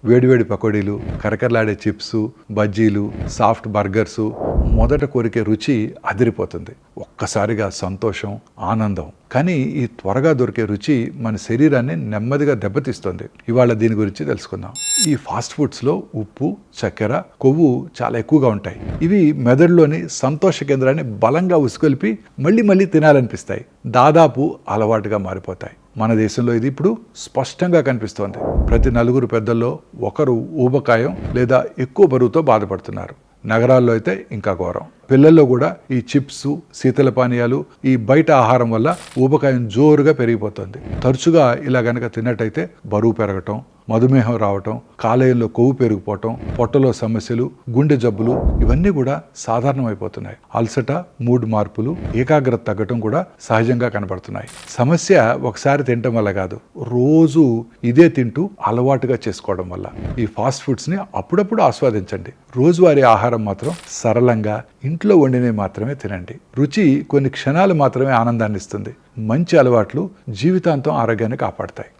వేడివేడి పకోడీలు, కరకరలాడే చిప్స్, బజ్జీలు, సాఫ్ట్ బర్గర్సు, మొదట కోరికే రుచి అదిరిపోతుంది. ఒక్కసారిగా సంతోషం, ఆనందం. కానీ ఈ త్వరగా దొరికే రుచి మన శరీరాన్ని నెమ్మదిగా దెబ్బతీస్తుంది. ఇవాళ దీని గురించి తెలుసుకుందాం. ఈ ఫాస్ట్ ఫుడ్స్లో ఉప్పు, చక్కెర, కొవ్వు చాలా ఎక్కువగా ఉంటాయి. ఇవి మెదడులోని సంతోష కేంద్రాన్ని బలంగా ఉసుకొల్పి మళ్ళీ మళ్ళీ తినాలనిపిస్తాయి. దాదాపు అలవాటుగా మారిపోతాయి. మన దేశంలో ఇది ఇప్పుడు స్పష్టంగా కనిపిస్తోంది. ప్రతి నలుగురు పెద్దల్లో ఒకరు ఊబకాయం లేదా ఎక్కువ బరువుతో బాధపడుతున్నారు. నగరాల్లో అయితే ఇంకా ఘోరం. పిల్లల్లో కూడా ఈ చిప్స్, శీతల పానీయాలు, ఈ బయట ఆహారం వల్ల ఊబకాయం జోరుగా పెరిగిపోతుంది. తరచుగా ఇలా గనక తిన్నట్టయితే బరువు పెరగటం, మధుమేహం రావటం, కాలేయంలో కొవ్వు పెరిగిపోవటం, పొట్టలో సమస్యలు, గుండె జబ్బులు ఇవన్నీ కూడా సాధారణమైపోతున్నాయి. అలసట, మూడ్ మార్పులు, ఏకాగ్రత తగ్గటం కూడా సహజంగా కనబడుతున్నాయి. సమస్య ఒకసారి తినటం వల్ల కాదు, రోజు ఇదే తింటూ అలవాటుగా చేసుకోవడం వల్ల. ఈ ఫాస్ట్ ఫుడ్స్ని అప్పుడప్పుడు ఆస్వాదించండి. రోజువారీ ఆహారం మాత్రం సరళంగా ఇంట్లో వండినవి మాత్రమే తినండి. రుచి కొన్ని క్షణాలు మాత్రమే ఆనందాన్ని ఇస్తుంది. మంచి అలవాట్లు జీవితాంతం ఆరోగ్యాన్ని కాపాడతాయి.